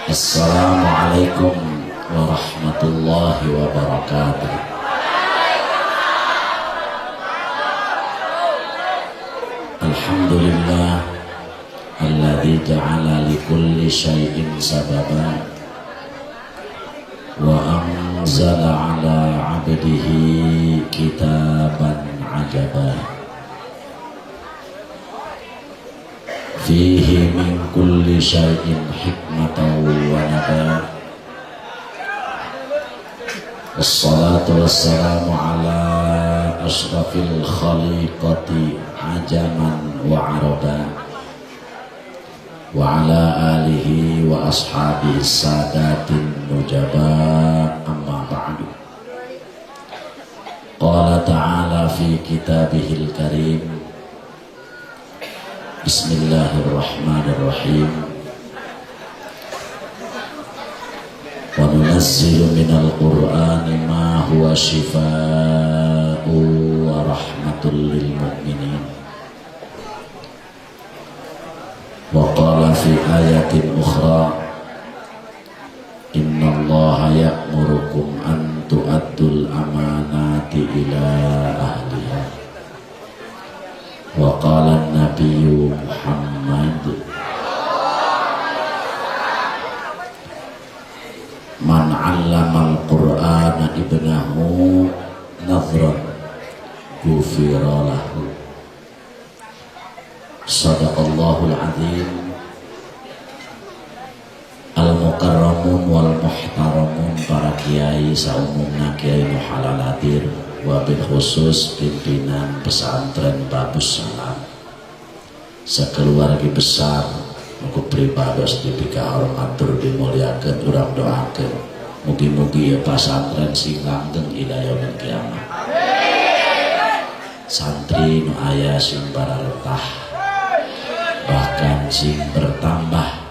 Assalamualaikum warahmatullahi wabarakatuh. Alhamdulillah alladzi ja'ala likulli syai'in sababan wa anzala ala 'abdihi kitaban 'ajaban fihi min kulli syai'in hikmatan wa nabat. Wassalatu wassalamu ala ashrafil khaliqati ajaman wa araba wa ala alihi wa ashabihi sadatin nujaba, amma ba'du. Qala ta'ala fi kitabihil karim, Bismillahirrahmanirrahim. Wa nunazzilu minal qur'ani ma huwa shifaa'u wa rahmatul lil mu'minin. Wa qala fi ayatin ukhra, innallaha ya'murukum an tu'addul amanati ila ahliha. Wa qala an-nabiyyu Muhammad man 'allama al-Qur'ana ibnahu nadhran ghufira lahu. Shadaqallahul azim. Al-mukarramun wal muhtaramun, para kiai saumumna, kiai muhalalatir, wabil khusus pimpinan pesantren Babus Salam, sekeluarga besar, mugi pribados dipika hormat tur dimuliakeun, urang doakeun mugi-mugi ya pesantren sing langgeng ila yaumil kiamat. Santri nu aya sing bararetah, bahkan sing bertambah,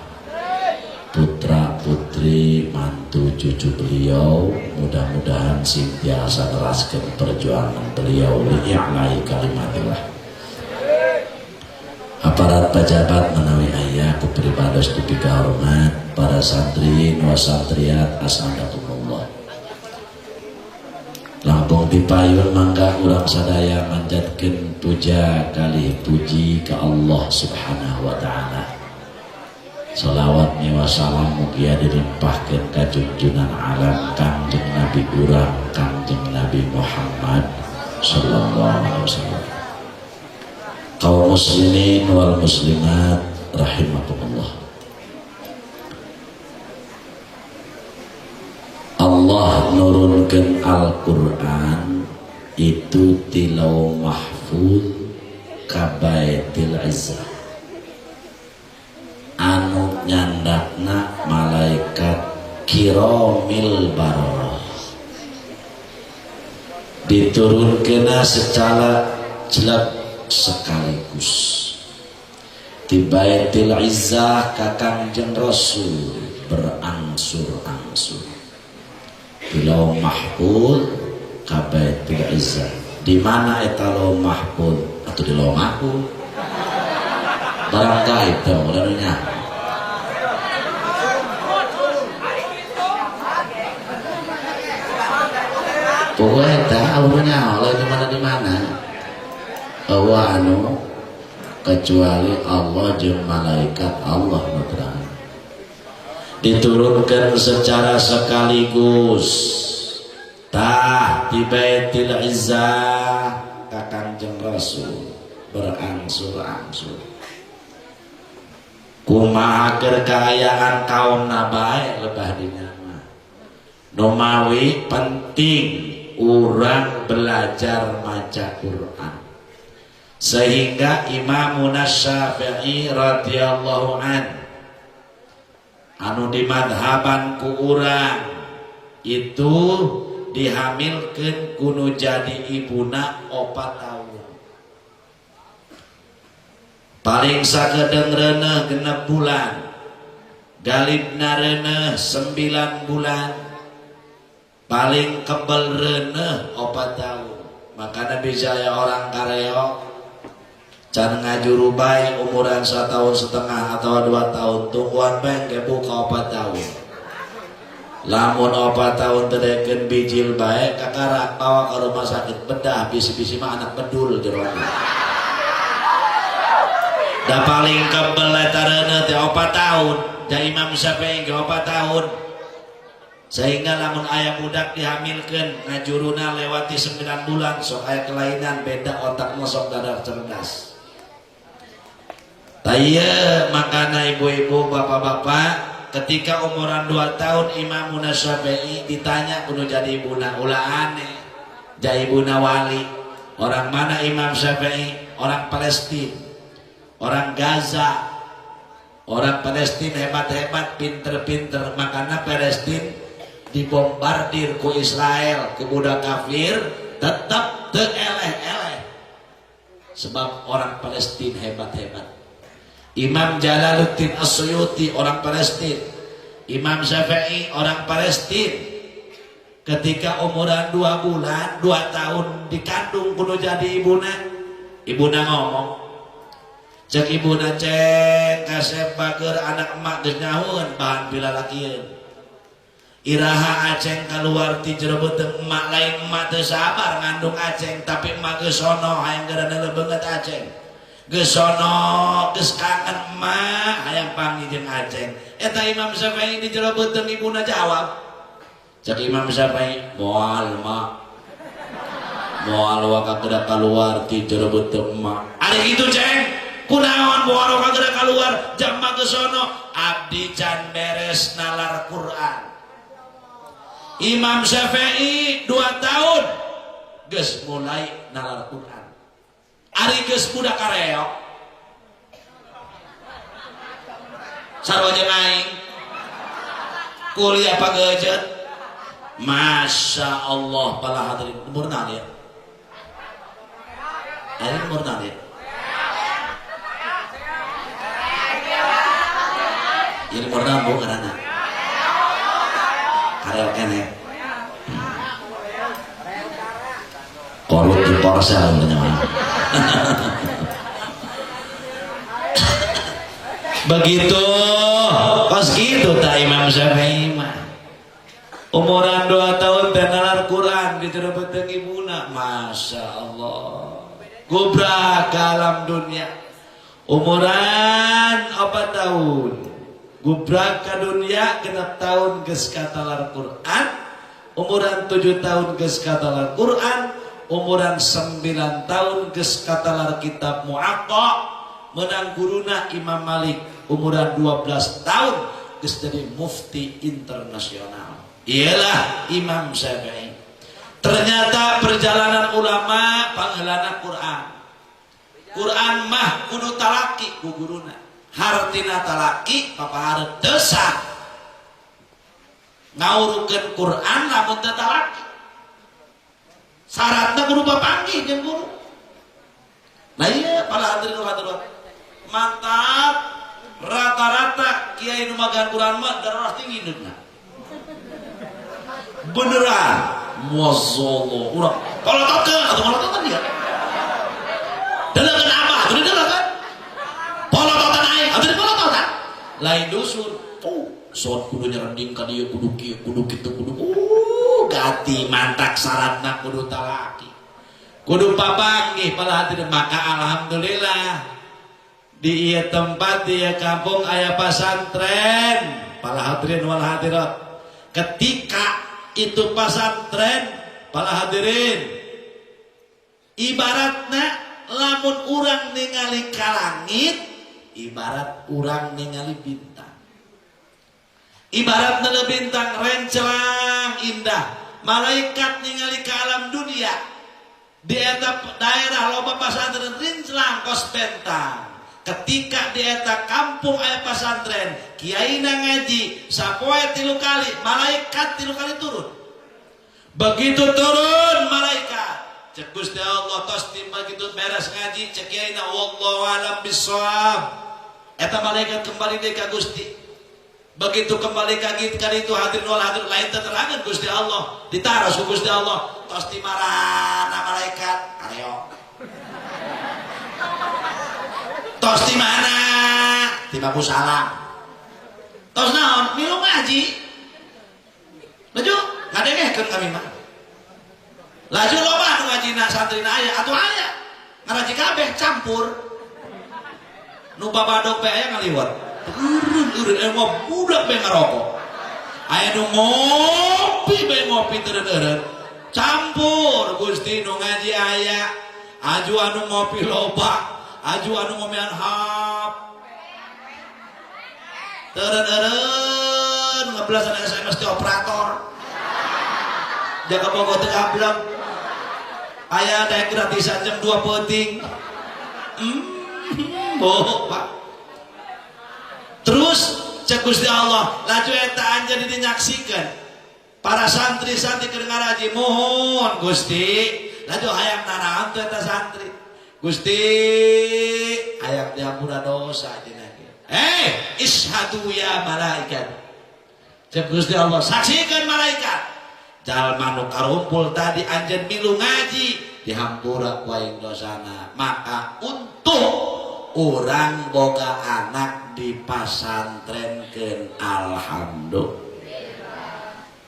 putra putri mantu cucu beliau, mudah-mudahan sentiasa neraskeun perjuangan beliau li'a'lai kalimatillah. Aparat pejabat menawi aya ku pribados dipika hormat, para santri wa santriat asanakumullah. Lampung dipayun mangga urang sadaya manjatkeun puja kalih puji ka Allah Subhanahu wa ta'ala. Salawat wa salam mugia dilimpahkeun ka junjungan alam Kangjeng Nabi urang Kangjeng Nabi Muhammad sallallahu alaihi wasallam. Kaum muslimin wal muslimat rahimakumullah. Allah nurunkeun Al-Qur'an itu tilau mahfuz ka Baitul Izzah, anu nyandakna malaikat kiromil baroroh, diturunkeuna secara jelek sekaligus di Baitul Izzah ka Kangjeng Rasul berangsur-angsur, tilau mahfuz ka Baitul Izzah. Di mana eta lauh mahfuz atau di lauh mahfuz barang gaib teh mulanya. Pokoknya tahu oleh di mana anu kecuali Allah jeung malaikat Allah nutrang diturunkan secara sekaligus tah di Baitul Izzah ka Kangjeng Rasul berangsur-angsur. Kumaha keur kaayaan kaum nabae lebah dina mah nomawi penting urang belajar maca Quran, sehingga Imam Syafi'i radhiyallahu an anu di madhaban ku urang itu dihamilkeun kudu jadi ibuna 4 tahun, paling sakedeng reuneuh 6 bulan, galibna reuneuh 9 bulan, paling kebal reuneuh 4 tahun. Makanya bisa ya orang kareo can ngajuru bae umuran 1,5 tahun atau 2 tahun tungguan bae ge buka 4 tahun lamun 4 tahun tedekeun bijil bae kakarak bawa ke rumah sakit bedah bisi-bisi mah anak bedul jero da paling kebel etareuna teh 4 tahun da Imam Syafi'i ge 4 tahun sehingga lamun aya budak dihamilkeun ngajuruna lewati 9 bulan sok aya kelainan beda otak sok dadar cerdas. Taya makana ibu-ibu bapak-bapak ketika umuran 2 tahun Imam Syafi'i ditanya kudu jadi ibuna ulah aneh jadi ibuna wali orang mana Imam Syafi'i orang Palestina orang Gaza orang Palestina hebat-hebat pinter-pinter makana Palestina dibombardir ku Israel ku budak kafir tetap teu eleh-eleh sebab orang Palestina hebat-hebat. Imam Jalaluddin As-Suyuti orang Palestina, Imam Syafi'i orang Palestina. Ketika umuran 2 bulan, 2 tahun dikandung kudu jadi ibuna ngomong. Cek ibuna cek kasep bager anak emak geus nyahoeun bahan pilalakieun. Iraha aceng keluar ti jero beuteung emak lain emak teu sabar ngandung aceng tapi emak geus sono hayang geurana lebeungeut aceng. Geus sono geus kangen emak hayang panggih jeung aceng. Eta Imam Syafi'i di jero beuteung ibuna jawab. Cek Imam Syafi'i moal mak. Moal wa kageda kaluar ti jero beuteung emak. Ari kitu ceng. Kunaon moal wa kageda kaluar jam mah geus sono abdi can beres nalar Quran. Imam Syafi'i 2 tahun geus mulai nalar Quran. Ari geus budak kareok sarua jeung aing kuliah pageujeut Masya Allah pala hadirin umur naon ya aing umur naon ya jadi umur naon bu karana kareok kene korut di porsel namanya. Begitu pas gitu tak Imam Syafi'i mah umuran 2 tahun teh nalar Quran di jero beuteung ibuna Masya Allah gubrak ke alam dunia umuran 4 tahun gubrak ke dunia 6 tahun geus katalar Quran umuran 7 tahun geus katalar Quran umuran 9 tahun geus katalar kitab Muwatta menang guruna Imam Malik umuran 12 tahun geus jadi mufti internasional ialah Imam Syafi'i. Ternyata perjalanan ulama pangheulana Quran mah kudu talaki ku guruna hartina talaki papahareut teu sah ngawurukeun Quran lamun teu talaki syaratna kudu papanggih jeung guru. Nah iya para hadirin hadirat mantap rata-rata kiai nu magaan Quran mah darah tinggi hidupna beneran muazzallah urang polotokeun atuh polotokeun dia delegan abah atuh delegan polotokeun aing atuh dipolotokeun lain dusur sok kudu nyerending ka dieu kudu kieu kudu kitu kudu gati mantak syaratna kudu talaki kudu papanggih pala hadirin maka alhamdulillah di ieu tempat di ieu kampung aya pasantren pala hadirin wal hadirat ketika itu pasantren pala hadirin ibaratna lamun urang ningali ka langit ibarat urang ningali bintang ibaratna bintang rencelang indah malaikat ningali ke alam dunia di eta daerah loba pasantren rencelang kos bentang ketika di eta kampung aya pasantren kiaina ngaji sapoe 3 kali malaikat 3 kali turun begitu turun malaikat cek Gusti Allah tos timba gitu beres ngaji cek kiaina wallahu alam bissawab eta malaikat kembali deui ka Gusti. Begitu kembali kagit kan itu hadirin wal hadirin lain teterangan Gusti Allah ditaras ku Gusti Allah tos di marana malaikat kareo tos di mana di bangku salam tos naon milu ngaji laju ngadengehkeun kami mah laju loba nu ngajina santrina aya atuh aya ngaraji kabeh campur nu babadog bae aya ngaliwat eureun emang budak bae ngarokok aya nu ngopi bae ngopi teureun-eureun campur Gusti nu ngaji aya aju anu ngopi loba aju anu ngomean hap teureun-eureun ngebelasan SMS di operator jaga bogo teu ableng aya daek gratisan jam 2 peuting bohong Pak terus cek Gusti Allah laju eta anjeun dinyaksikeun para santri-santri keur ngaraji mohon Gusti laju hayang nanaon teh eta santri Gusti hayang diampura dosa dina kieu ishadu ya malaikat cek Gusti Allah saksikeun malaikat jalma nu karumpul tadi anjeun milu ngaji dihampura ku aing dosana maka untuk urang boga anak dipasantrenkeun alhamdulillah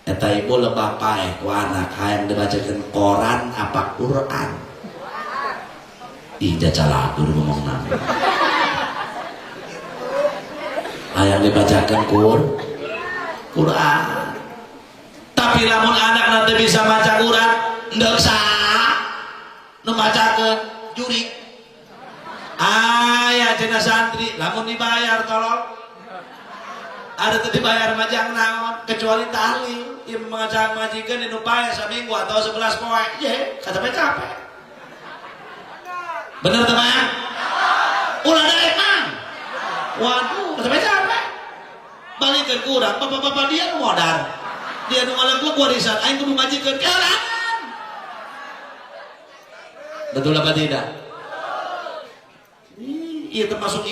eta ibu lebah paeh ku anak hayang dibacakeun koran apa Quran ih jacalagur ngomongna hayang dibacakeun Quran tapi lamun anak nanti bisa maca Quran ndak sah nu macakeun jurig aya cenah santri lamun dibayar tolong ada teu dibayar majang naon kecuali tahlil ieu maca majikeun dinu pae saminggu atau 11 poe ye capek-capek bener teh mah ulah daek mang waduh capek-capek balikeun ku urang bapak-bapak dia nu modar dia nu ngalegleg warisan aing kudu ngajikeun kehalangan betul apa tidak iya termasuk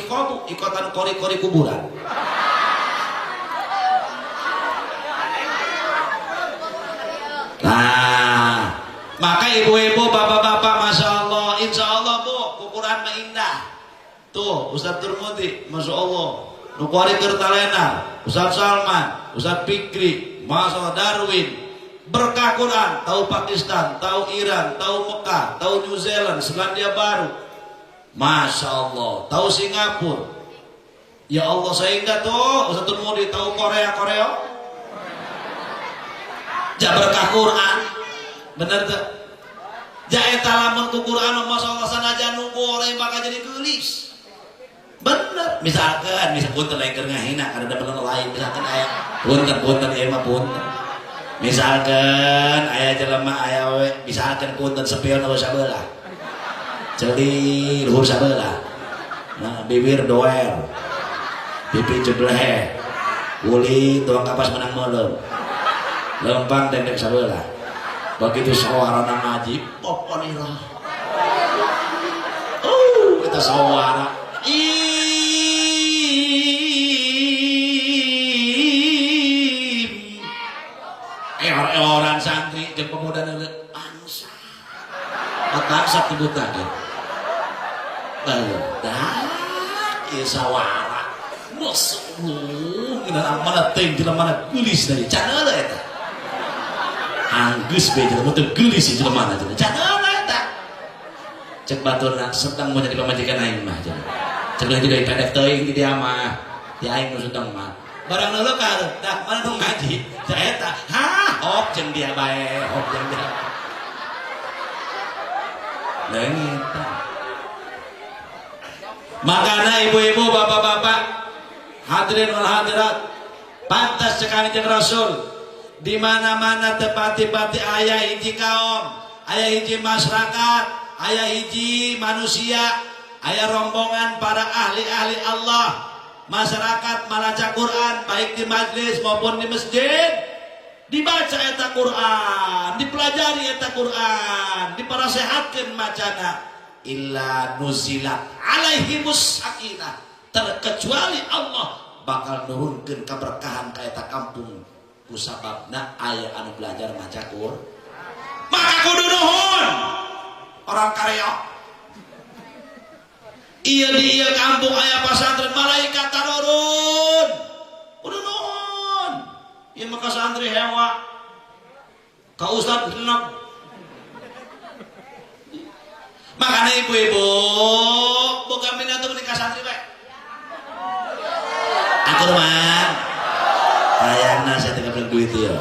ikotan kori-kori kuburan nah maka ibu-ibu bapak-bapak masya Allah insya Allah bu kuburan mah indah tuh Ustaz Turmudi masya Allah nu kori keur talena Ustaz Salman Ustaz Fikri Masya Darwin berkah Quran tahu Pakistan tahu Iran tahu Mekah tahu New Zealand Selandia Baru Masya Allah tahu Singapura ya Allah sehingga tuh Ustaz Turmudi tahu Korea ja berkah Quran bener tuh ja eta lamun ku Quran Masya Allah sanajan nu gore bakal jadi geulis bener misalkan punten lain keur ngahina kada ada bener lain misalkan aya punten ieu mah punten misalkan aya jelema aya we misalkan punten sepion nu sabelah ceuli luhur sabelah nah bibir doer pipi jebleh kulit tuang kapas menang meuleum lempang dendek sabelah begitu sawarana ngaji poponirah kita sawara orang santri jeung pemuda neuleuh bangsa otak dibutakeun barudak ieu sawara masuk dina mana teh jelema geulis dari can heula eta anggeus bae jelema teu geulis jelema na can heula eta cek baturna sedang mau jadi pamajikan aing mah cek lagi dari pendek teuing di dia mah di aing nu sedang mah barang neuleuh ka dah mana nu ngaji ca eta hop jeung dia bae hop jeung dia leungit makana ibu-ibu bapak-bapak hadirin wal hadirat pantas cek Kangjeng Rasul di mana-mana tepati-pati aya hiji kaum aya hiji masyarakat aya hiji manusia aya rombongan para ahli-ahli Allah masyarakat malaca Quran baik di majlis maupun di masjid dibaca eta Quran dipelajari eta Quran diparasehatkeun macana illa nuzilat alaihimus sakinah terkecuali Allah bakal nurunkeun keberkahan ka eta kampung kusababna aya anu belajar maca Quran maka kudu nuhun orang kareo Iya di iya kampung aya pasantren malaikat tarurun. Udah nuhun. Ieu mah santri hewa. Ka ustad genep. Makanya ibu-ibu boga minat untuk nikah santri we. Aku mah kayakna saya tengah bilang duit ya.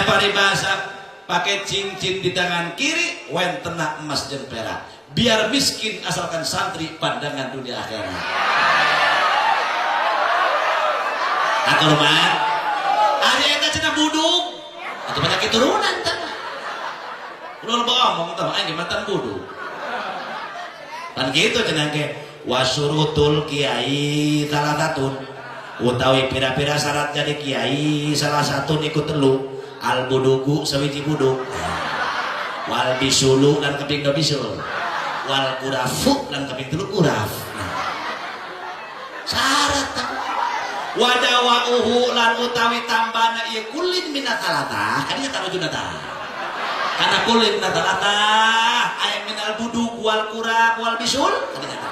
Paribasa pakai cincin di tangan kiri, wentena emas jeung perak. Biar miskin asalkan santri pandangan dunia akhirat. Aku mah ari eta cenah buduk atau banyak keturunan tah. Ulah bohong tah aing mantan buduk. Kan gitu cenah ge wasurutul kiai salatatun utawi pira-pira syarat jadi kiai salah satu ikut telu al budugu sawiji buduk wal bisulu dan keping do bisul wal kurafu dan keping telu kuraf syarat wadawauhu lan utawi tambana ieu kulin minatalata kadinya tarujuna tah kana kulin minatalata aya minal buduk wal kuraf wal bisul kadinya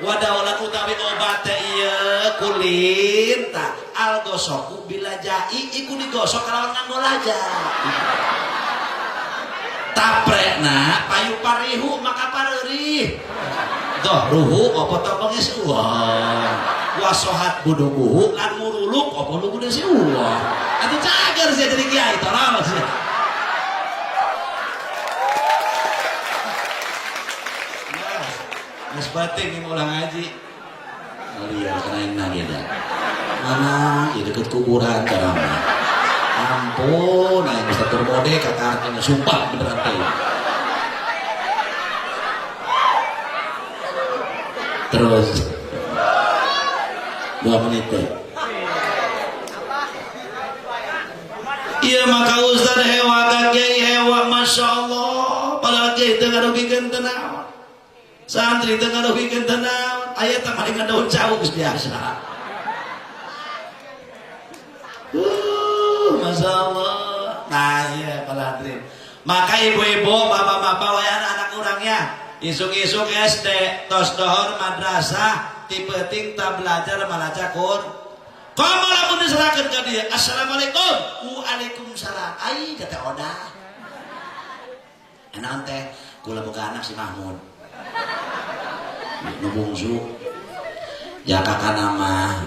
wadawalan utawi obat iya kulin tak al gosoku bila jai iku digosok kalawan nganggo laja taprekna payu parihu maka pareurih doh ruhu opo topongnya seuah wasohat buduguhu lan muruluk opo lugunya seuah atuh cager sih jadi kiai tolong sih Mas batik ini ulang ngaji. Lihat kena nagi dah. Mana? Ya deket kuburan karang. Ampun, nah yang bisa termode kakaknya sumpah beneran teh. Terus 2 menit teh. Iya maka ustad hewa kakek hewa masya Allah. Padahal kiai tengah rugikan tenang. Santri tengah rugikan tenang ayat tak paling daun jauh biasa Masya Allah nah iya pelatri maka ibu-ibu bapak-bapak wayana anak orangnya isuk-isuk SD tos dohor madrasah tipe-ting tak belajar malah cakur kamu lamun diserahkan ke dia assalamualaikum waalaikumsalam ay kata odah enak teh kula boga anak si Mahmud nubungsu ya kakak nama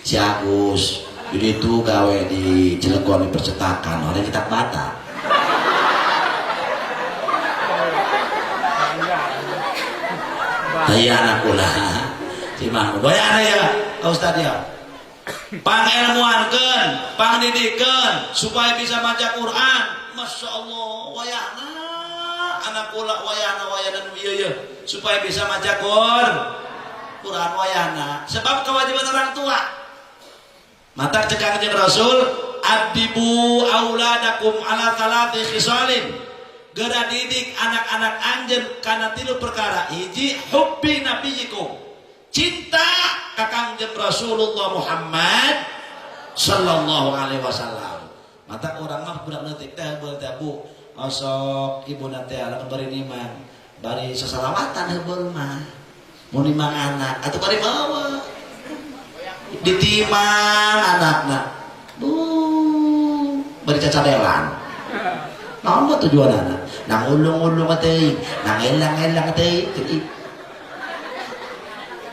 si Agus jadi itu gawe di Cilegon di percetakan oleh kitab bata iya anak kula si Mahmud bayar ya Ustaz ya pangilmuankeun pangdidikan supaya bisa baca Quran Masya Allah wayana anak kula wayana iya supaya bisa maca Quran wayana sebab kewajiban orang tua mata cekang jeung Rasul adibu auladakum ala talati khisalin geura didik anak-anak anjeun kana 3 perkara hiji hubbi nabiyikum cinta ka Kangjeng Rasulullah Muhammad sallallahu alaihi wasallam mata urang mah budak leutik teh Bu osok ibu nate alam bari niman bari sasalawatan heubeuh mah mun 5 anak atuh bari bawa ditimang anakna bari cacadelan naon mah tujuanna nang ulung-ulung teh nang elang-elang teh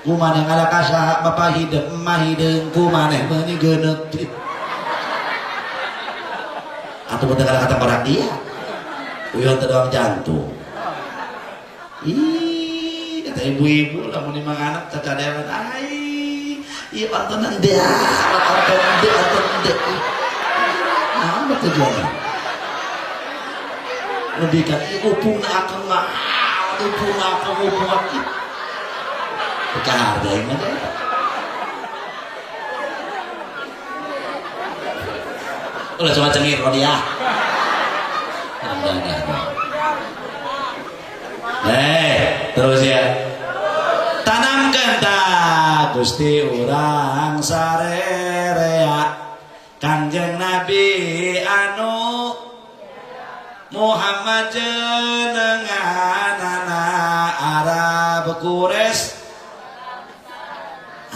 kumaneh ngalakasa bapak hideung emah hideung kumaneh meuni geuneuk atuh bener kata orang dia uyon terdoang jantung ih kata ibu-ibu lah mau 5 anak cacadewan ai iya pantonan dia pantonan dia nah apa tujuannya lebih kan upung akan mah upung akan upung akan kehargain mana ulah cuma cengir dia terus ya tanamkan tak Gusti urang sarerea Kanjeng Nabi anu Muhammad jenenganana Arab Quraisy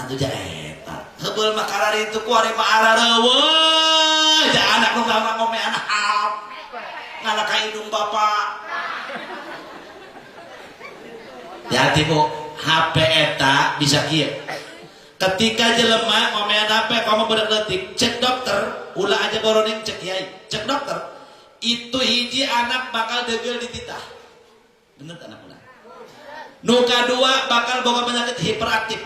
anu jaeta heubeul mah karari itu ku ari mah arareueuh ja anak nu ngomong anak ngalah ka indung bapak hati bu HP eta bisa kieu ketika jelema ngomean HP kamu bener leutik cek dokter ulah aja boroning cek kiai cek dokter itu hiji anak bakal degel di titah bener anak ulah nu kadua bakal boga penyakit hiperaktif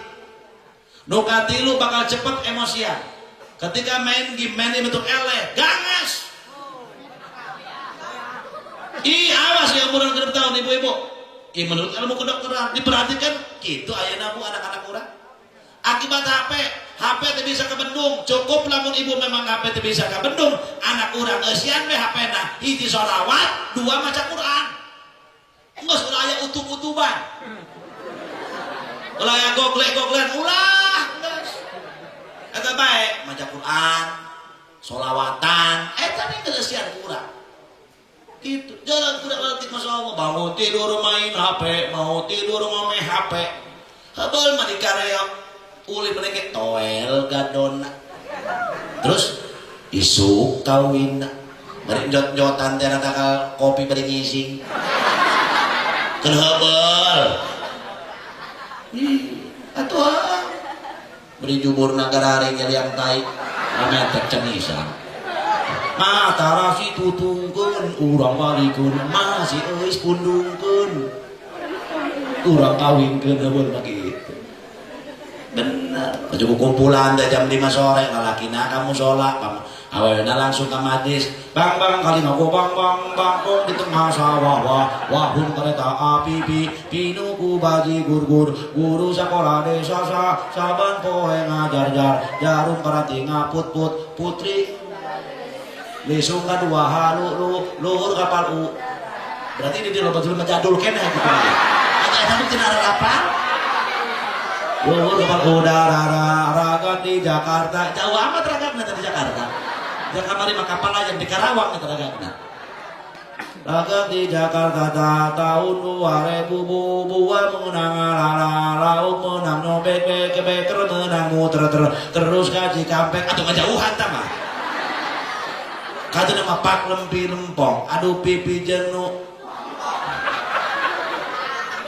nu katilu bakal cepet emosian ketika main game main bentuk eleh gangas awas yang umur 6 tahun ibu-ibu menurut ilmu kedokteran diperhatikan gitu ayeuna bu anak-anak urang akibat HP teh bisa kebendung cukup lamun ibu memang HP teh bisa kebendung anak urang eusian we HP-na hiji sholawat dua maca Quran geus ulah aya utub-utuban ulah aya goglek-goglen ulah geus eta bae maca Quran sholawatan eta nih geus eusian urang gitu jalan kurang latih masya Allah bangun tidur main HP mau tidur ngomeh HP habal mah dikareok uli menengke toel gadona terus isuk kawin bari njot-njotan teh takal kopi bari ngising keun habal atuh beri jubur nagarari ngeliang tai ametek cenisan matarasi tutungkeun urang walikeun masih eus pundungkeun urang kawinkeun heubeul mah kitu bener cukup kumpulan teh jam 5 sore lalakina kamu sholat aweuna langsung ka majlis bang kali ngaku bang di tengah sawah wahun kereta api pinuku baji gurgur guru sekolah desa saban poe ngajar jarum perhati ngaput putri besok kadua luhur kapal berarti ini loba jelema jadul keneh gitu aja eta teh tina apa luhur kapal udara raga di Jakarta jauh amat ragana di Jakarta dia kamari mah kapal aja di Karawang eta ragana raga di Jakarta tahun 2000 buah menang laut menang nobek beker menang muter terus kaji kampek atuh ngajauhan tah mah kata nama pak lempi lempong aduh pipi jenuh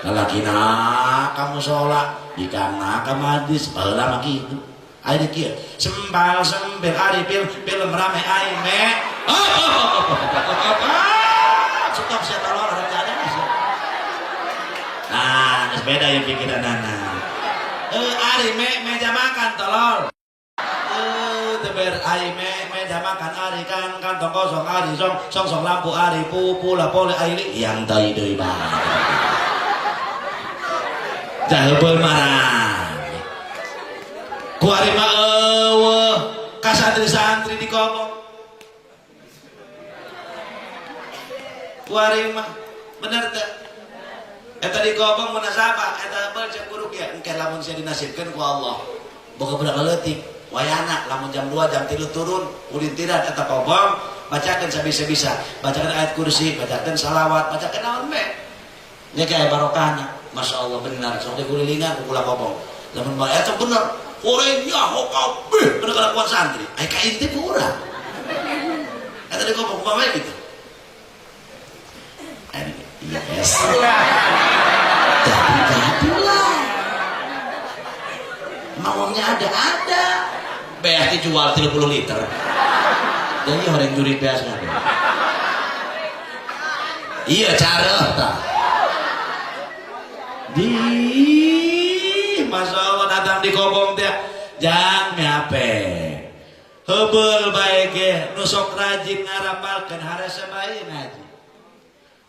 lalakina kamu sholat dikana kamadis baheula mah kitu aya kieu sembal sembel ari film rame aime stop sia tolol orang jadi nah geus beda yang pikiranana ari meja makan tolol teber ai meja makan ari kan kantong kosong ari song lampu ari pula pole airi yang tai deui bae jaheubeul marah ku ari mah eueuh ka santri-santri di kobong ku ari mah bener teh eta di kobong munasabah eta beul cek buruk ya engke lamun sia dinasibkeun ku Allah boga budak leutik wayana lamun jam 2 jam 3 turun ulin tiran eta kobong bacakeun sabisa-bisa bacakeun ayat kursi bacakeun salawat bacakeun naon we nya kae barokahna masyaallah benar sok dikulilingan ku kula kobong lamun bae eta bener orangnya kabeh bener kalakuan santri ai ka inti kurang eta di kobong kumaha gitu yes jadi lah maunya ada beah dijual 30 liter jadi orang juri beas kan iya cara tak di Masya Allah datang di kobong teh jangan meape heubeul bae ge nu sok rajin ngarapalkeun hareusa bae ngaji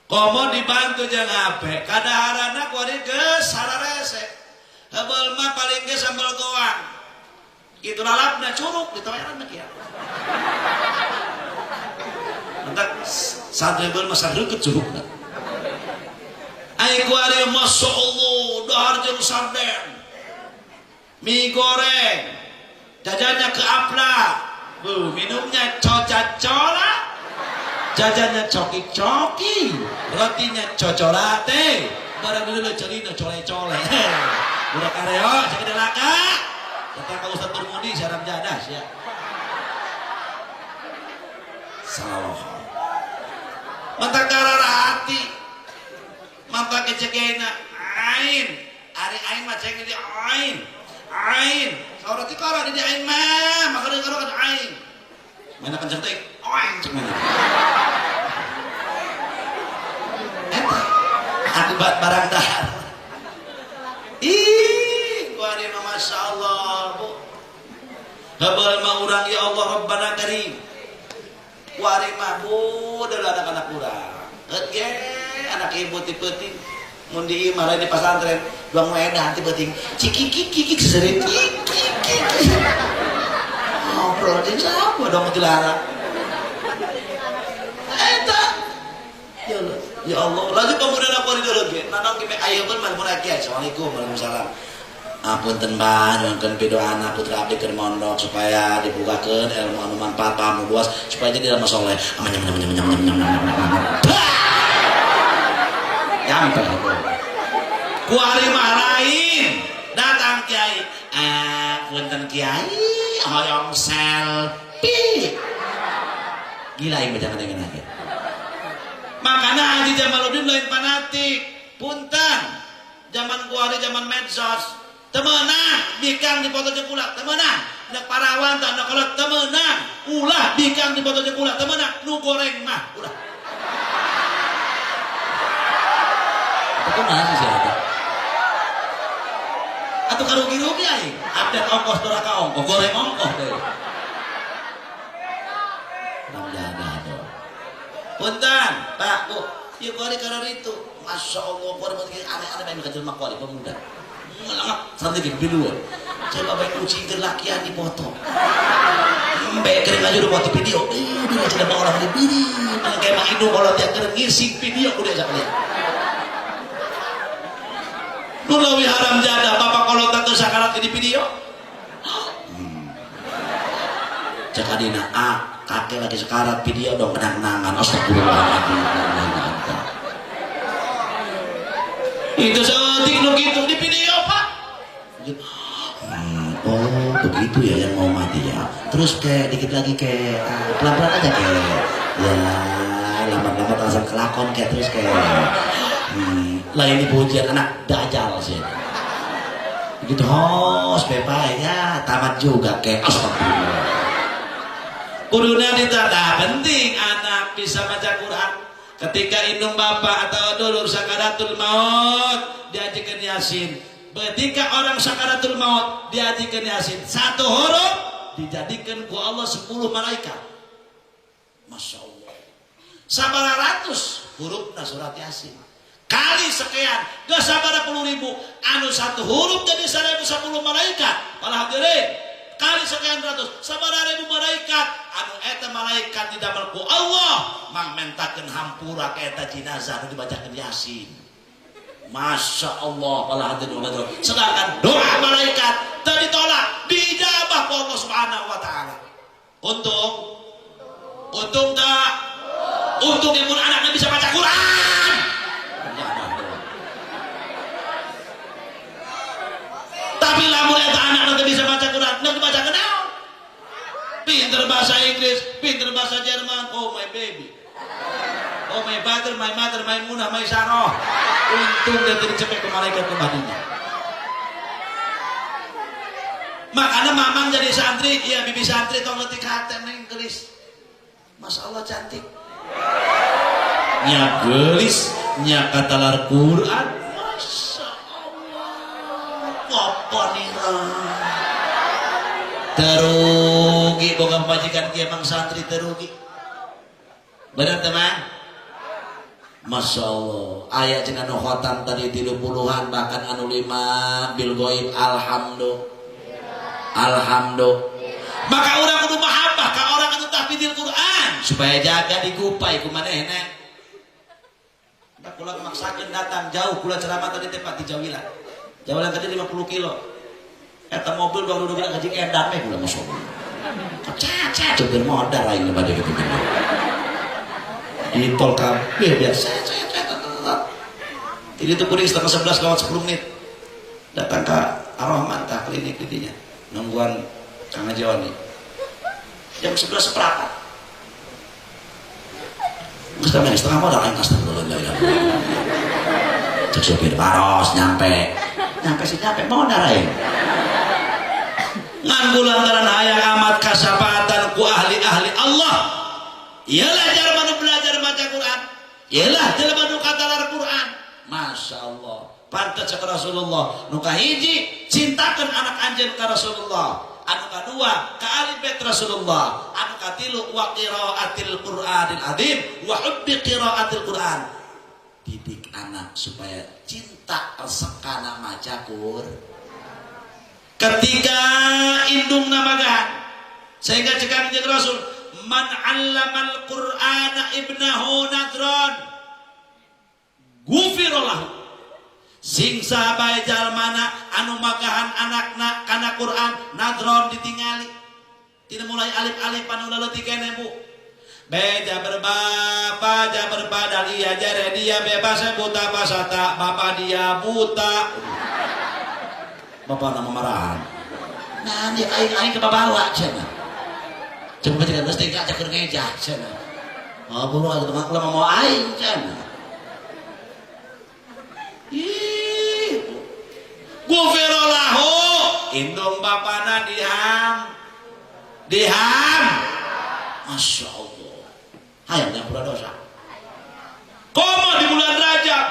komo dibantu jeung ape kadaharana ku ari geus sararese heubeul mah paling ge sambal goang kitu lalapna curug ditoeran mah kieu mentak santri heubeul mah sareukeut curugna ai ku ari masyaallah dahar jeung sarden mie goreng jajannya ke apla minumnya coca-cola jajannya coki-coki, rotinya cocolate, barang dulu cerita cole-cole. Udah kareo, saya delaka. Datang ke Ustaz Turmudi, siaran jadah ya. Salah. Mata karara hati, mata kecekena, ain, hari ain macam ini ain. Kalau roti kara di ain mah, maka dia kara ain. Mana pencertik, ain cuman. Akibat barang dahar. Ih, gua ada masya Allah, bu. Habal mah urang ya Allah Rabbana Karim. Wari mah bu, adalah anak-anak urang. Oke, anak ibu tipe-tipe. Mundi malah di pesantren, bang Wedan tipe-tipe. Ciki sering ciki. Ngobrol aja siapa dong dilarang. Eta. Ya Allah, lagi pemuda aku di dulu ge. Nanang kipe ayeuna pun mah mun kiai. Assalamualaikum warahmatullahi wabarakatuh. Apunten Mbah, nyuwun pidho anak putra abdi keur mondok supaya dibukakeun ilmu anu manfaat paham luas supaya jadi ilmu saleh. Nyampe. Ku ari mah lain. Datang kiai. Punten kiai, hoyong selfie. Gila yang baca dengan lagi. Makanya Haji Jamaluddin lain fanatik. Punten. Zaman kuari zaman medsos. Temenang, bikang di foto jekulak, temenang. Nak parawan tak nak kolot, temenang. Ulah bikang di foto jekulak, temenang. Nu goreng mah, ulah. Itu mana sih siapa? Atau karugi-rugi aing. Update ongkos doraka ongkos, goreng ongkos deh. Namjadah dong. Punten, Pak, Bu. Ya kuari karar itu. Masya Allah, kuari begini aneh-aneh main kejelma kuari pemuda. Melangap santai gini dulu. Coba baik kucing kelakian di foto. Baik kering aja udah foto video. Dia sudah bawa orang di video. Kayak mak Indo kalau dia kering ngising video udah aja kalian. Nulawi haram jadah bapak kalau tante sakarat di video. Cakadina kakek lagi sekarat video dong kenang-kenangan. Astagfirullahaladzim. Itu setik gitu di video pak. Oh begitu ya yang mau mati ya. Terus kayak dikit lagi kayak pelan-pelan aja kayak ya lambat-lambat langsung kelakon kayak terus kayak lah ini pujian anak dajal sih. Begitu hos bepai ya tamat juga kayak astagfirullah. Kuduna ditata penting anak bisa baca Quran. Ketika indung bapak atau dulur sakaratul maut diajikan yasin. Ketika orang sakaratul maut diajikan yasin. Satu huruf dijadikan ku Allah 10 malaikat. Masya Allah. Sabara ratus huruf surat yasin. Kali sekian gak sabara 10.000. Anu satu huruf jadi 1010 malaikat. Alhamdulillah. Kali sekian ratus sabara ribu malaikat anu eta malaikat didamel ku Allah mangmentakeun hampura ka eta jenazah anu dibacakeun yasin. Masya Allah alhamdulillah. Sedangkan doa malaikat teu ditolak dijabah ku Allah Subhanahu wa taala. Untung tak? Untung yang anaknya bisa baca Quran. Tapi lamun eta anak bisa baca Quran, nggak dibaca kenal. Pinter bahasa Inggris, pinter bahasa Jerman. Oh my baby, oh my father, my mother, my munah, my saroh. Untung dia tidak cepet ke malaikat kembalinya. Makanya mamang jadi santri, iya bibi santri tong letik hati neng gelis. Masya Allah cantik. Nya gelis, nya katalar Quran. Apa nih terugi boga majikan kieu mang santri terugi bener teman. Masya Allah ayat cina anu khotam tadi 30-an bahkan anu 5 bil goib alhamdulillah. Maka orang kudu mahabbah ka orang anu tahfidil Quran supaya jaga digupai ku manehna. Da kula maksakeun datang jauh kula ceramah tadi tempat di Jawilan. Jawalan tadi 50 kilo. Eta mobil baru duduk gaji edan meh kula masuk. Cacat supir modal aing bade kitu. di tol kabeh biasa ini tuh kuning setengah 11 lewat 10 menit datang ke Ar-Rahman tak klinik intinya nungguan Kang Haji Oni jam 11 seperempat setengah modal aing astagfirullah cek supir baros nyampe modal aing ngan bulantaran hayang amat kasapatan ku ahli-ahli Allah ialah jalan belajar baca Quran ialah jalan katalar Quran Masya Allah pantas ke Rasulullah nuka hiji cintakan anak anjen ke Rasulullah anu kadua ka ahli bait Rasulullah anu katilu wa qiraatil Qur'anil azim wa hubbi qiraatil Qur'an didik anak supaya cinta resekana maca Qur'an ketika indung namagan sehingga cekang jeung Rasul man 'allamal Qur'ana ibnahu nadron gufirallahu sing sahabat jalmana anu magahan anakna kana Quran nadron ditingali tidak mulai alif-alif anu leutik keneh Bu beja berbapa ja berbadal iya jare dia bebas buta pasata bapak dia buta bapak nama marahan nah dia aing ke bawa cenah coba baca geus teh ka keur ngeja cenah oh buru atuh mau aing cenah Gufirallahu indung bapana diham Masya Allah hayang yang pura dosa komo di bulan Rajab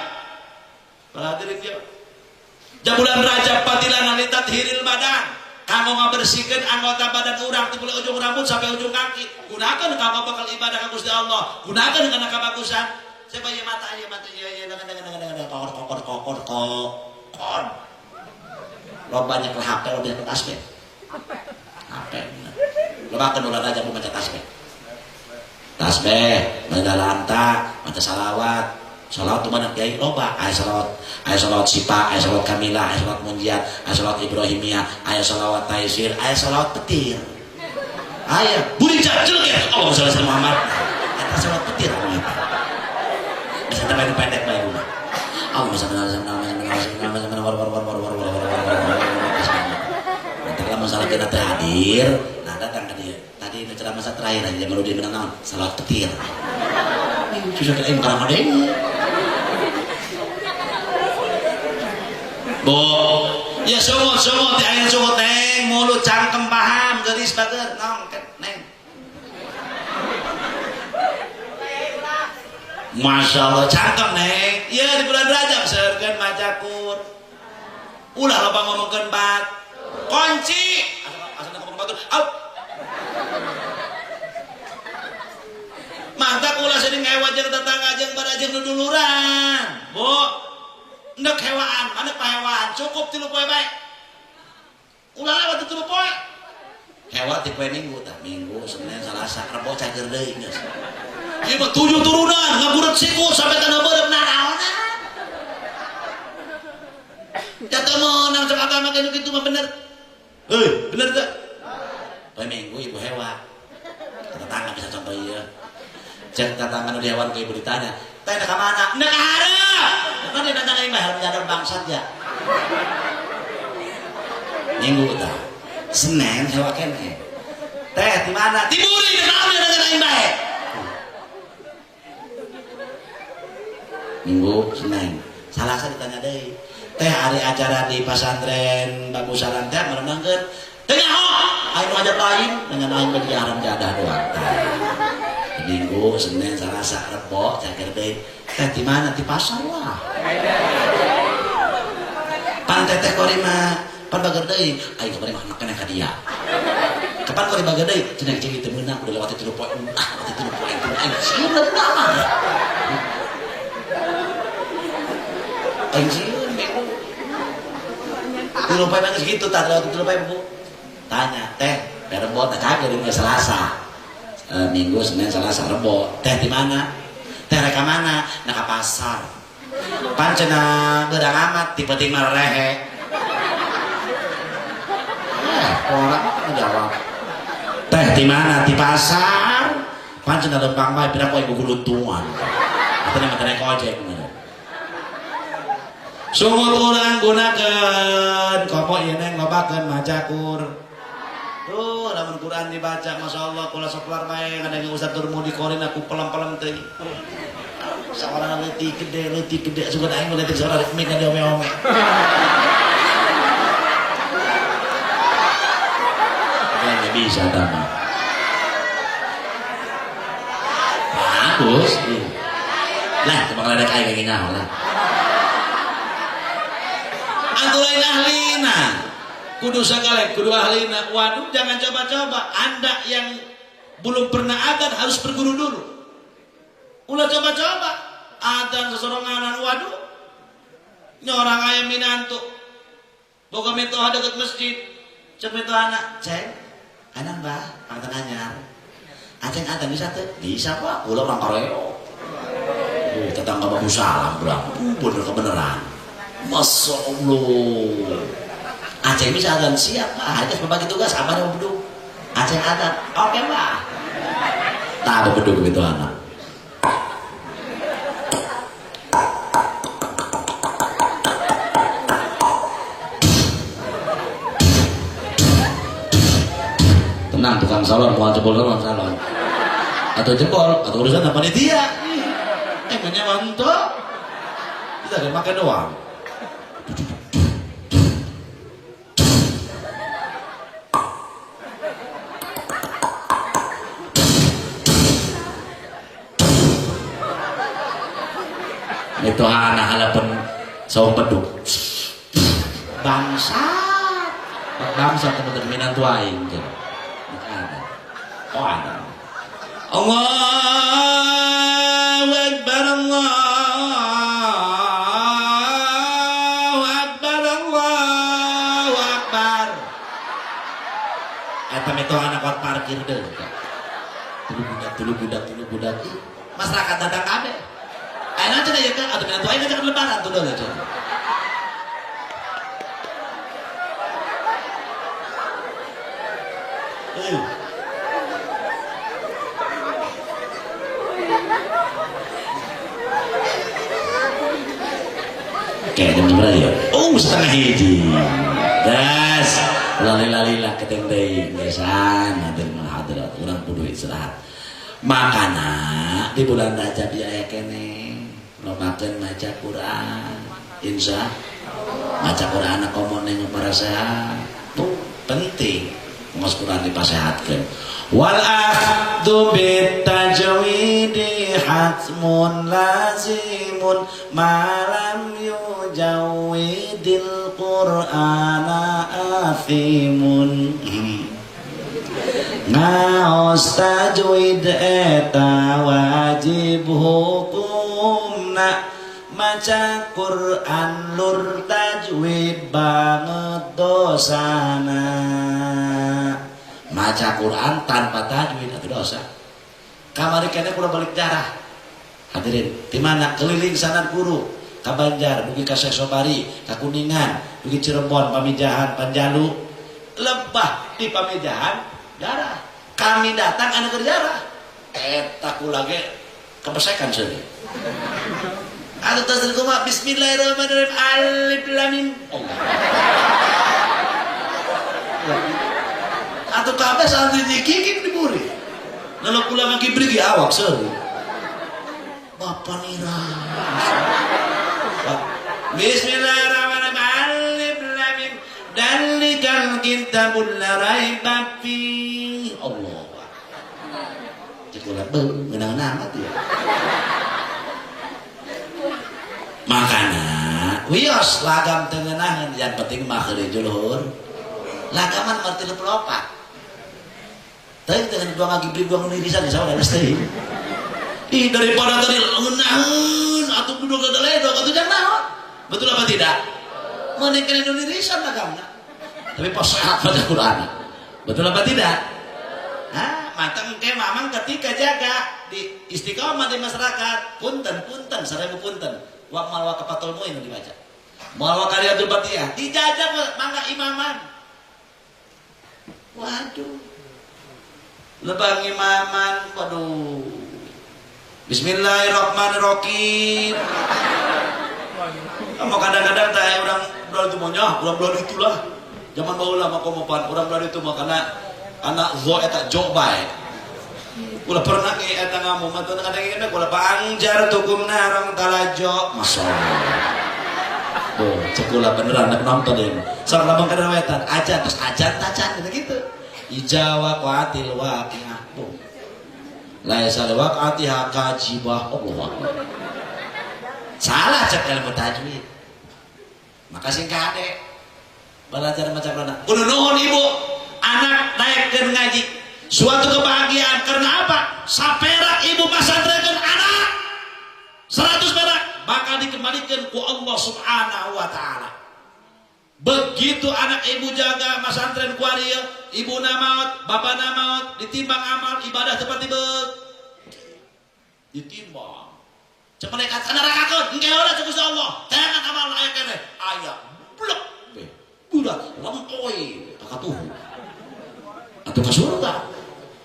hadirin dia bulan Rajab patilanan litathiril badan kanggo ngabersihkeun anggota badan urang ti mulai ujung rambut sampai ujung kaki gunakeun kanggo bakal ibadah ka Gusti Allah gunakeun kana kabagusan siapa ya mata dengan kokor lo banyak lah HP lo banyak tasbih HP lo makan ulah aja mau baca tasbih baca lanta baca salawat tuh banyak kiai loba aya salawat sipa aya salawat kamila aya salawat munjiat aya salawat ibrahimiyah aya salawat taisir aya salawat petir aya buri jelek ya Allah sallallahu Muhammad eta salawat petir bisa pendek bae rumah Allah sallallahu masalah kita hadir, nah datang ke dia. Tadi ceramah masa terakhir aja baru dia menang salat petir. Susah kita ingkar sama dia. Bo, ya sungut di ayat sungut neng, mulut cangkem paham, geris bager, nong, neng. Masya Allah cangkem neng, ya di bulan Rajab sergen macakur. Ulah loba ngomongkeun bat. Kunci asal ngomong batur au mantap ulah sering ngewajeng tetangga jeung barajeng nu duluran Bu endek hewaan mana pahewan cukup 3 poe bae ulah lewat 3 poe hewa ti poe Minggu tah Minggu Senin Salasa Rebo cager deui geus ieu mah 7 turunan ngaburet siku sampai kana beurep nanaonna jatuh menang cek agama kayak gitu mah bener bener tak? Poe Minggu ibu hewan tetangga bisa contoh iya cek tetangga nu hewan ke ibu ditanya teh ka mana? Nek hareup kan dia nanya yang hareup nyadar bangsat ya Minggu tah Senin hewan kene teh di mana? Di buri naon dia nanya yang bae Minggu Senin Salasa ditanya deui teh hari acara di pasantren bagusaran teh merenangkeun teh nyaho anu ajab lain dengan lain bagi haram jadah doang Minggu Senin Salasa Rebo cager deui teh di mana di pasar lah pan teteh kori mah pan bager deui aing kemarin mah makana ka dia kapan kori bager deui cenah cing teu meunang udah lewat 3 poe lewat 3 poe aing sieun nama aing sieun Dulu poe nangis gitu tak lewat dulu poe Bu. Tanya, teh, Rebo tak cager di Selasa. Minggu, Senin, Selasa, Rebo. Teh di mana? Teh reka mana? Nah ka pasar. Pan cenah beurang amat tipe-tipe rehe. Orang jawab. Teh di mana? Di pasar. pancen ada pangmai pira kowe guluntungan atene matane kojek sumur urang gunakeun komo ieu neng lobakeun maca Qur'an. Tuh lamun Quran dibaca Masya Allah kula soklar bae ngadenge Ustaz Turmudi korin aku pelem-pelem teh. Sawarana leutik gede sugan aing leutik sawarana ritmik di ome-ome. Ya bisa tama. Bagus. Lah, tebak ledek aing kayak nyaho lah. Lain ahlina kudu sagalek kudu ahlina. Waduh jangan coba-coba anda yang belum pernah adzan harus berguru dulu. Ulah coba-coba adzan sesoronganan waduh nyorang ayam minantu boga mitoha deket masjid cek mitoha anak cek anak mbah angkat anyar aceng adzan bisa tuh bisa pak ulah orang kareo tetangga babu salam berang bener kebeneran. Masya Allah Aceh bisa adzan siap pak harga berbagi tugas apa yang beduk Aceh adzan oke pak tak beduk begitu anak tenang tukang salon mau jebol salon atau jebol atau urusan apa nih dia emangnya mantap kita ada makan doang. Itu anak halapan saung peduk bangsa teman-teman minantu aing oh ada Allahu Akbar Allahu Akbar eta mito anak kuat parkir deh tulu budak masyarakat datang kabeh ayeuna aja ya kan atuh minantu aing ngajak lebaran tuh deh kayak jam berapa ya? Oh setengah hiji das lalila keteng deui ngesan hadir hadirat urang kudu istirahat makana di bulan Rajab aya kene lobakeun maca Quran insya maca Quran komo neng para sehat tuh penting mas Quran dipasehatkeun wal akhdhu bit tajwidi hatmun lazimun malam yujawidil qur'ana athimun ngaos tajwid eta wajib hukumna maca Quran lur tajwid banget dosana maca Quran tanpa tajwid itu dosa kamari kene kudu balik jarah hadirin di mana keliling sanan guru ka Banjar dugi ka Syekh Sobari ka Kuningan dugi Cirebon Pamijahan Panjalu lebah di Pamijahan jarah kami datang anu keur jarah eta kula ge kepesekan seuli atuh tasdil kumaha bismillahirrahmanirrahim alif lam mim atau kabeh santri dikikik diburi lalu pulang lagi beri awak seru bapak nira bismillahirrahmanirrahim alif lam mim dalikal kitabul la raiba fi Allah cekulat menang amat ya makana wios lagam tengenahan yang penting makhluk luhur lagaman marti lepelopat tapi dengan dua ngagi beri dua nirisan ya sama stay ih daripada tadi ngenahan atau duduk ke ledok atau jangan betul apa tidak menikah nirisan lagamna tapi pas sehat baca Quran betul apa tidak matang ke mamang ketika jaga di istiqomah di masyarakat punten seribu punten wa mal wa kapatul muin dibaca mal wa kariyatul batiyah dijajak mangga imaman waduh lebang imaman, waduh. Bismillahirrahmanirrahim. Kamu kadang-kadang tanya orang itu maunya, orang belum itulah. Zaman baheula mah komopan, orang belum itu mah karena anak zo eta jok bae. Ulah pernah ge eta ngamu mah teu kadang-kadang ulah paangjar tukumna orang talajo. Masyaallah. Oh, cekula beneran nak nonton deh. Sareng labang kada wetan, ajan terus ajan tacan gitu. Ijawa qatil waqi'ah. Laisa liwaqati hakajibah. Allah. Salah cek ilmu tajwid. Makasih kade. Belajar macam mana? Kudu nuhun ibu, anak naikkeun ngaji. Suatu kebahagiaan karena apa? Saperak ibu pasantrenkeun anak 100 perak bakal dikembalikan ku Allah Subhanahu wa taala. Begitu anak ibu jaga masantren ku ari ibu namaot, bapak namaot, ditimbang amal ibadah tepat tibet. Ditimbang. Cek mereka nerakakeun, engke heula cek Gusti Allah. Tangan amal aya keneh. Aya blek. Budak lempoy kakatuh. Atuh ka surga.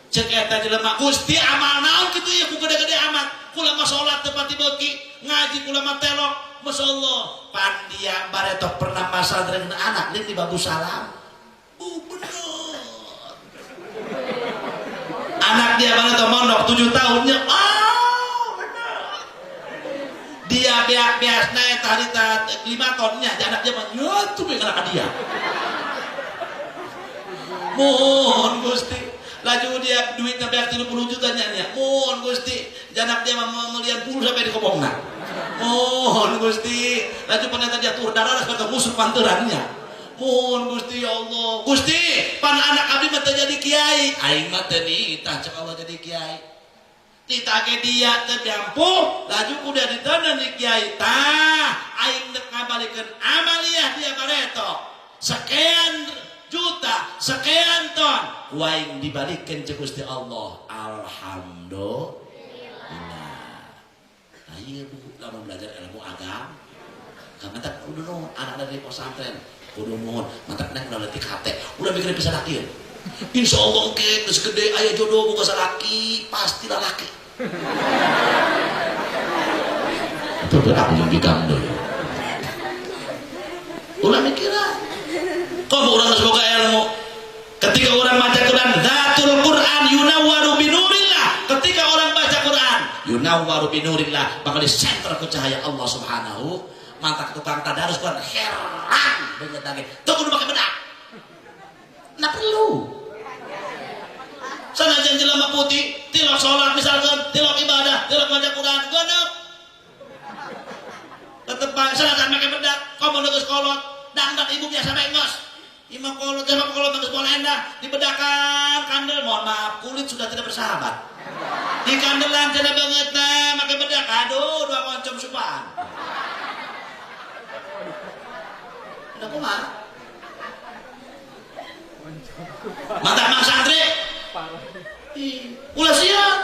Cek eta jelema Gusti amal naon kitu ieu ku gede-gede amat. Kula mah salat teu pati beuki, ngaji kula mah telok. Masyaallah, pandia baretok pernah pasantren anak di Babu Salam. Bener. Anak dia baretok mondok 7 tahunnya. Bener. Dia bias-biasna eta harita 5 tonnya, anak dia mah nyeutuh we kana dia. Mohon Gusti. Laju dia duitnya biar 30 juta nya. Mohon Gusti, janak dia melian puluh sampai di kobongna. Mohon Gusti, laju pendeta dia tur darah kata musuh panterannya. Mohon Gusti ya Allah. Gusti, pan anak abdi mah jadi kiai. Aing mah teu nitah cek Allah jadi kiai. Ditake dia teu diampuh, laju kudu ditanda di kiai. Tah, aing dek ngabalikeun amaliyah dia bareto. Sekian juta, sekian ton, waing dibalikin cek Gusti Allah. Alhamdulillah. Nah iya bu, kamu belajar ilmu agama. Kamu tak kudu nuhun anak dari pesantren, kudu nuhun. Mantap nek udah letik hati, udah bikin bisa laki. Insya Allah mungkin segede ayah jodoh bukan laki, pastilah laki. Itu berapa yang bikam dulu. Ulah mikirlah. Kamu orang semoga ilmu. Ketika orang baca Quran, Zatul Quran yunawwaru binurillah. Ketika orang baca Quran, yunawwaru binurillah, bakal disenter ke cahaya Allah Subhanahu. Mantak tukang tadarus Quran heran banget lagi. Tuh kudu pakai bedak. Nah perlu. Sanajan jelema putih, tilok sholat misalkan, tilok ibadah, tilok baca Quran, gondok. Tetep sanajan pakai bedak, kamu geus kolot, dangdak ibu biasa bengos. Imam kolot, jawab kolot bagus bola endah, dibedakan kandel, mohon maaf kulit sudah tidak bersahabat. Di kandelan tidak banget nah, pakai bedak, aduh dua koncom supaan. Udah kumah. Mantap mang santri. Ulah siap.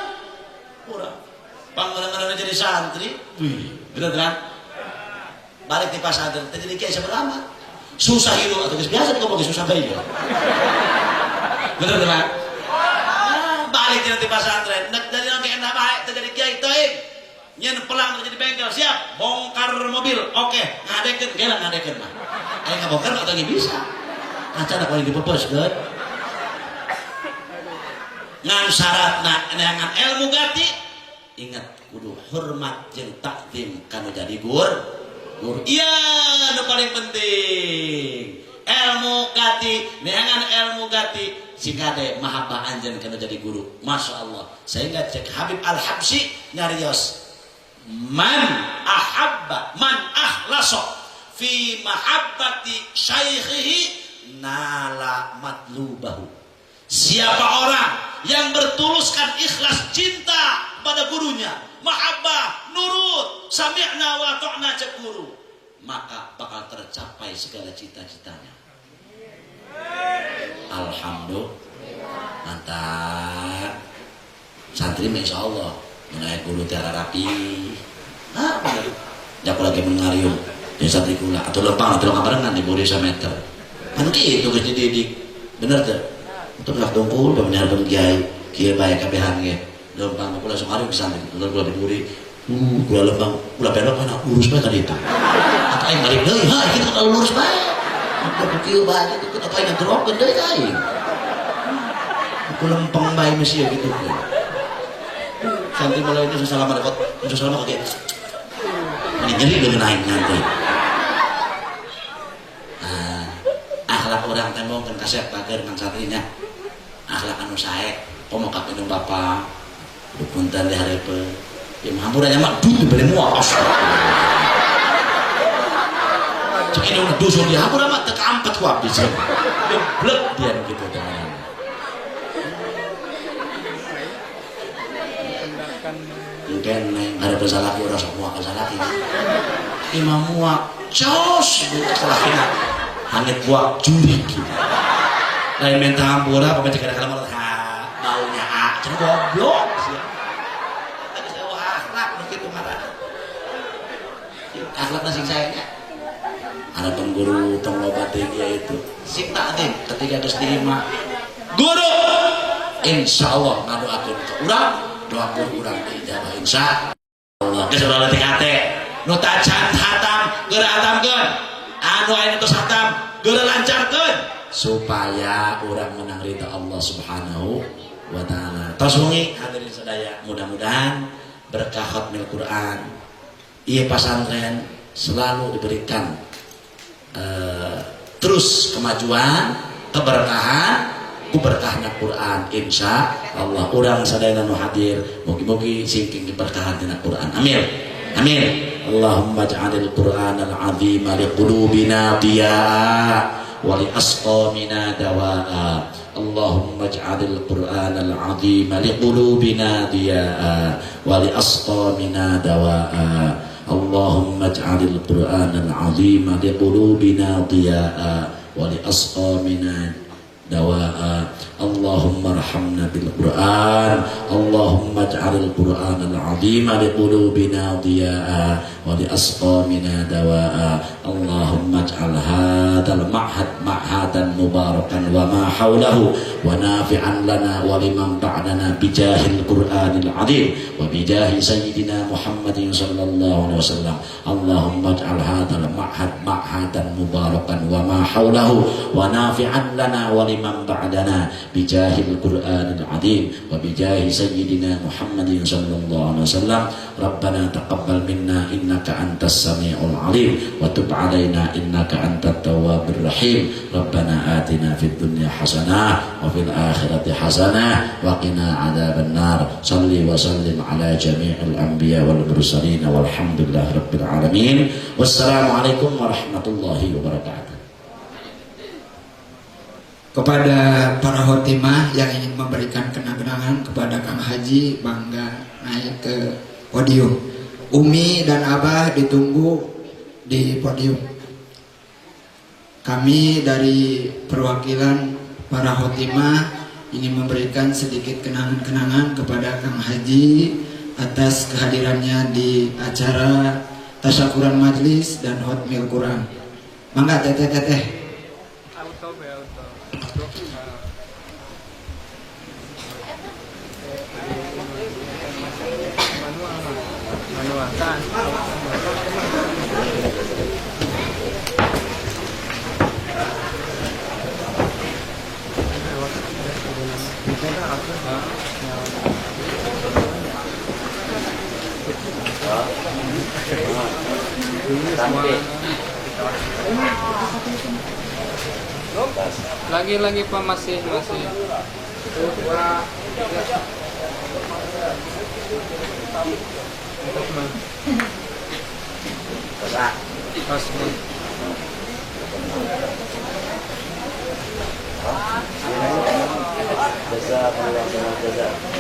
Udah. Panggilan jadi santri. Bener kan? Balik di pasantren, jadi kiai seberapa? Susah itu atau biasa ngomong susah bayi ya. Bener kan? Balik nanti pasantren, dari nang enak baik terjadi kiai teuing. Nyen pelang terjadi bengkel, siap bongkar mobil. Oke, ngadekeun gelang ngadekeun mah. Aya ngabongkar atau bisa. Acan aku dipepes geut. Ngan syaratna neangan ilmu gati. Ingat kudu hormat jeung takdim kanu jadi guru. Iya, itu paling penting. Ilmu gati, neangan ilmu gati, sikade mahabbah anjeun kana jadi guru. Masya Allah. Sehingga cek Habib Al-Habsyi nyarios. Man ahabba, man akhlasa fi mahabbati syaikhihi nala matlubahu. Siapa orang yang bertuluskan ikhlas cinta pada gurunya, mahabbah, nurut, sami'na wa ta'na cek guru, maka bakal tercapai segala cita-citanya. Alhamdulillah. Mantap. Santri insya Allah menaik guru tiara rapi. Nah bener. Jaku lagi mengariung di santri kula atau lempang atau kabarengan di buri 1 meter. Kan gitu geus dididik. Bener tuh. Untuk nak dongkul benar kiai. kieu bae kabehan ge lembang aku langsung hari kesana lalu gula biduri gula lembang gula belok mana lurus bae tadi itu atau aing balik deui ha kita kalau lurus bae aku kieu bae itu kita aing ngerokeun deui aing aku lempeng bae mesti gitu santai mulai itu sesalaman dapat sesalaman oke ini nyeri dengan aing nanti akhlak orang tembong kan kasih pagar kan satrinya akhlak anu sae komo ka pinung bapa dupuntan di hareupeun ya mampurannya mak duit dibeli muas cek ini udah dusun dia hampura mak teka ampet ku abdi sih blek dia gitu teman mungkin ada pesalaki orang semua pesalaki imam muak sos pesalaki hangit buat juri gitu lain minta hampura pemain cek ada kalam baunya cek goblok sih tapi saya akhlak begitu marah akhlak nasi sayangnya ada pengguru tonglobat dia itu sik takdim ketika harus diterima guru insya Allah ngadoakeun ke urang doa guru urang diijabah insya Allah geus urang leutik hate nu tacan hatam geura hatamkeun anu aya tos hatam geura lancarkeun supaya urang menang ridha Allah Subhanahu wa ta'ala. Tos wengi hadirin sadaya mudah-mudahan berkah khatmil Quran ieu pasantren selalu diberikan terus kemajuan keberkahan berkahnya Quran insya Allah urang sadayana nu hadir mugi-mugi singking keberkahan dina Quran amin amin Allahumma ja'alil Qur'anal azim li qulubina diya wa li asqamina dawa'a Allahumma ja'alil Qur'anal azim li qulubina diya wa li asqamina dawa'a Allahumma ja'alil Qur'anal azim li qulubina diya wa li asqamina dawa'a Allahumma arhamna bil Qur'an Allahumma ij'alil Qur'anal 'azima li qulubina diya'a wa li asqamina dawa'a Allahumma ij'al hadzal ma'had ma'hadan mubarakan wa ma hawlahu wa nafi'an lana wa liman ba'dana bi jahil Qur'anil 'azim wa bi jahi sayyidina Muhammadin sallallahu alaihi wasallam Allahumma ij'al hadzal ma'had ma'hadan mubarakan wa ma hawlahu wa nafi'an lana wa liman ba'dana bijahil Qur'anil 'azim wa bijahi sayyidina Muhammadin sallallahu alaihi wasallam Rabbana taqabbal minna innaka antas samiul 'alim wa tub 'alaina innaka antat tawwabur rahim Rabbana atina fid dunya hasanah wa fil akhirati hasanah wa qina 'adzaban nar salli wa sallim ala jami'il anbiya wal mursalin walhamdulillahi rabbil alamin wassalamu alaikum warahmatullahi wabarakatuh. Kepada para khotimah yang ingin memberikan kenang-kenangan kepada Kang Haji, bangga naik ke podium. Umi dan Abah ditunggu di podium. Kami dari perwakilan para khotimah ingin memberikan sedikit kenangan-kenangan kepada Kang Haji atas kehadirannya di acara tasyakuran majlis dan khatmil Quran. Mangga teteh. Lagi Pak masih. Pas. Jazakallahu khairan.